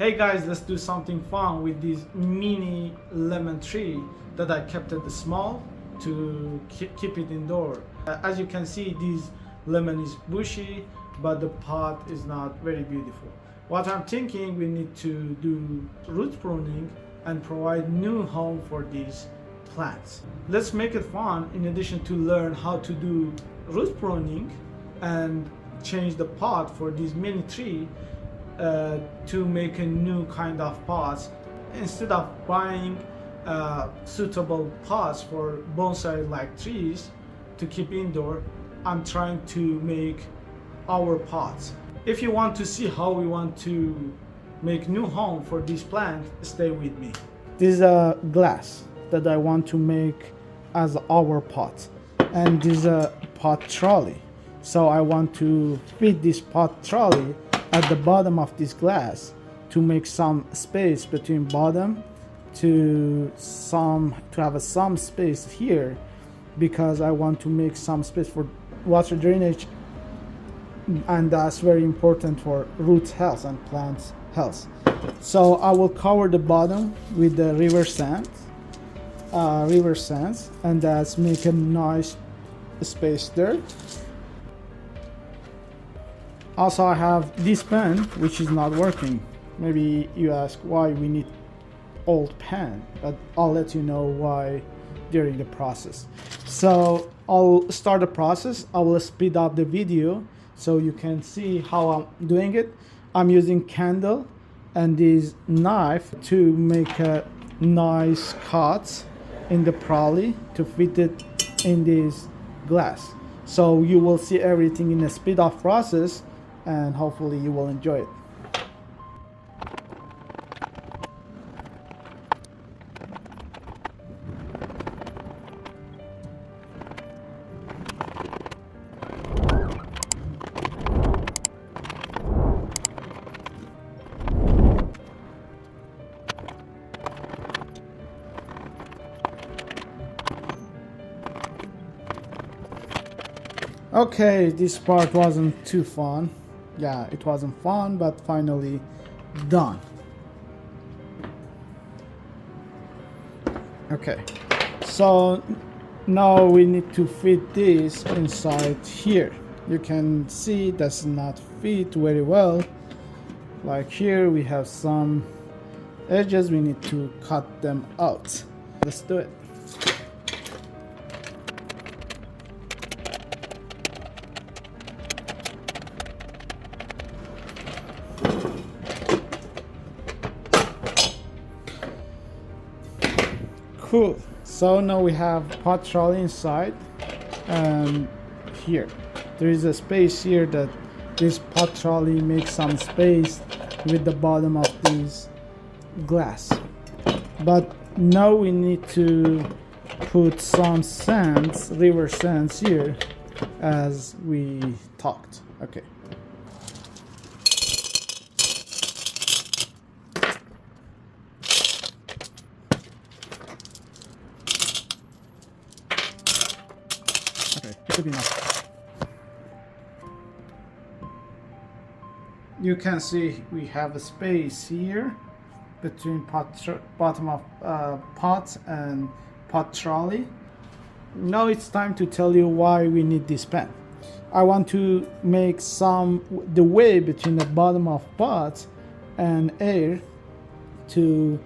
Hey guys, let's do something fun with this mini lemon tree that I kept it small to keep it indoor. As you can see, this lemon is bushy, but the pot is not very beautiful. What I'm thinking, we need to do root pruning and provide new home for these plants. Let's make it fun. In addition to learn how to do root pruning and change the pot for this mini tree, to make a new kind of pots instead of buying suitable pots for bonsai like trees to keep indoor. I'm trying to make our pots. If you want to see how we want to make new home for this plant, stay with me. This is a glass that I want to make as our pot, and this is a pot trolley. So I want to fit this pot trolley at the bottom of this glass to make some space between bottom to have some space here, because I want to make some space for water drainage, and that's very important for root health and plant health. So I will cover the bottom with the river sands, and that's make a nice space there. Also, I have this pen which is not working. Maybe you ask why we need old pen, but I'll let you know why during the process. So I'll start the process. I will speed up the video so you can see how I'm doing it. I'm using candle and this knife to make a nice cut in the trolley to fit it in this glass. So you will see everything in a speed up process, and hopefully you will enjoy it. Okay, this part wasn't too fun. Yeah, it wasn't fun, but finally done. Okay, so now we need to fit this inside here. You can see does not fit very well. Like here we have some edges, we need to cut them out. Let's do it. Cool. So now we have pot trolley inside, and here there is a space here that this pot trolley makes some space with the bottom of this glass. But now we need to put some sands, river sands here, as we talked. Okay. Should be enough. You can see we have a space here between bottom of pot and pot trolley. Now it's time to tell you why we need this pen. I want to make the way between the bottom of pot and air to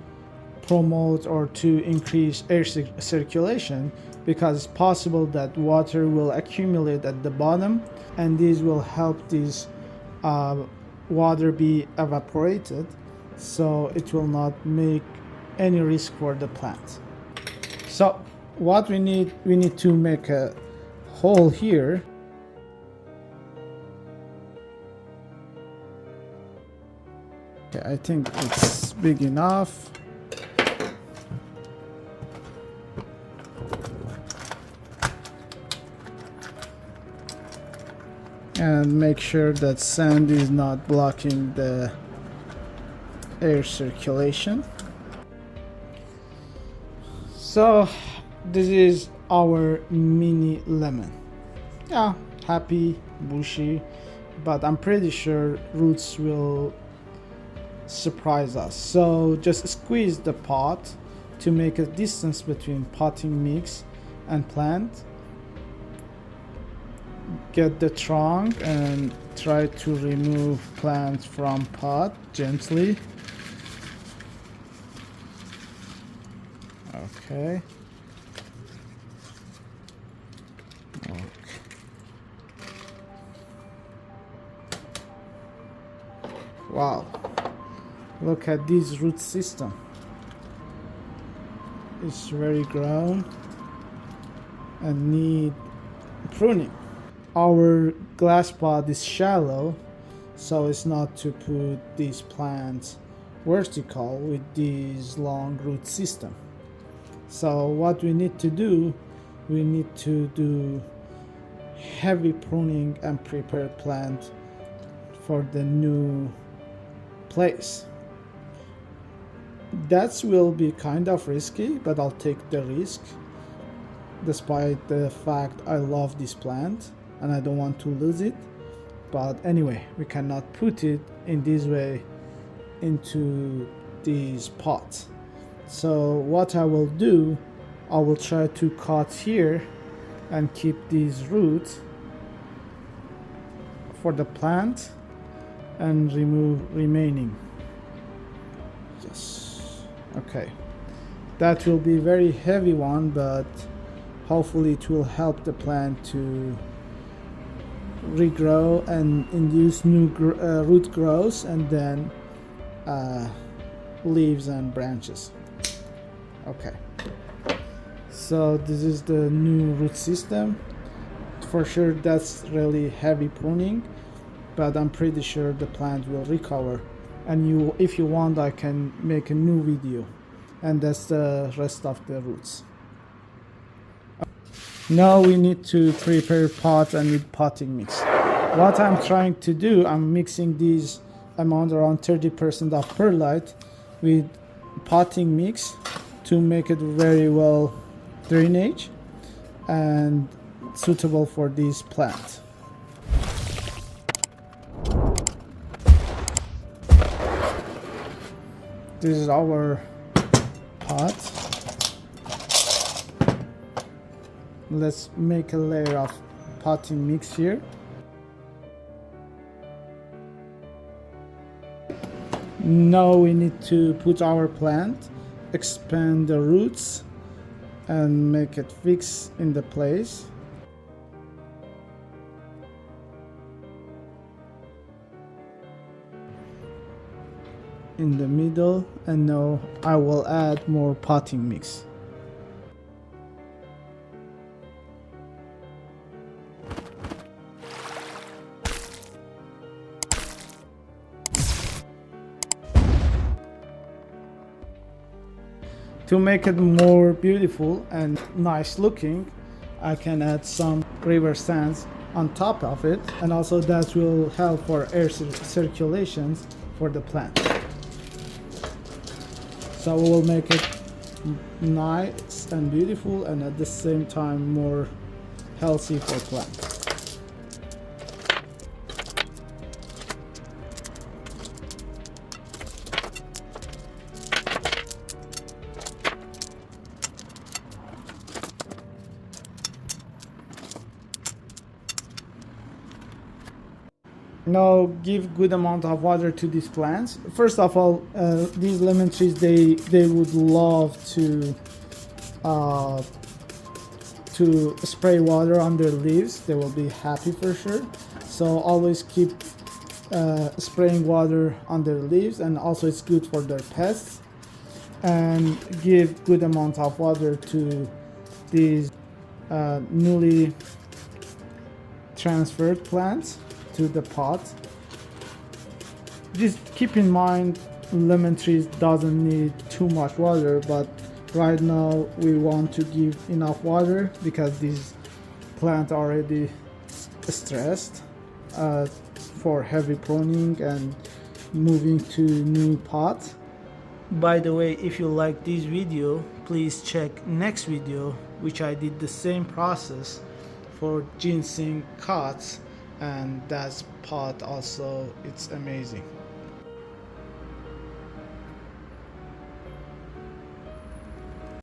promote or to increase air circulation, because it's possible that water will accumulate at the bottom, and this will help this water be evaporated, so it will not make any risk for the plant. So what we need to make a hole here. Okay, I think it's big enough. And make sure that sand is not blocking the air circulation. So this is our mini lemon. Yeah, happy, bushy, but I'm pretty sure roots will surprise us. So just squeeze the pot to make a distance between potting mix and plant. Get the trunk and try to remove plant from pot gently. Okay. Wow, look at this root system. It's very grown and need pruning. Our glass pot is shallow, so it's not to put these plants vertical with this long root system. So what we need to do, we need to do heavy pruning and prepare plant for the new place. That will be kind of risky, but I'll take the risk despite the fact I love this plant and I don't want to lose it. But anyway, we cannot put it in this way into these pots. So what I will do, I will try to cut here and keep these roots for the plant and remove remaining. Yes, okay, that will be very heavy one, but hopefully it will help the plant to regrow and induce new root growth, and then leaves and branches. Okay, so this is the new root system. For sure that's really heavy pruning, but I'm pretty sure the plant will recover. And if you want, I can make a new video, and that's the rest of the roots. Now we need to prepare pot and with potting mix. What I'm trying to do, I'm mixing this amount around 30% of perlite with potting mix to make it very well drainage and suitable for this plant. This is our pot. Let's make a layer of potting mix here. Now we need to put our plant, expand the roots and make it fix in the place. In the middle, and now I will add more potting mix. To make it more beautiful and nice looking, I can add some river sands on top of it, and also that will help for air circulations for the plant. So we will make it nice and beautiful, and at the same time more healthy for plants. Now give good amount of water to these plants. First of all, these lemon trees, they would love to spray water on their leaves. They will be happy for sure. So always keep spraying water on their leaves, and also it's good for their pests. And give good amount of water to these newly transferred plants to the pot. Just keep in mind, lemon trees doesn't need too much water, but right now we want to give enough water because these plants are already stressed for heavy pruning and moving to new pot. By the way, if you like this video, please check next video, which I did the same process for ginseng cuts, and that pot also, it's amazing.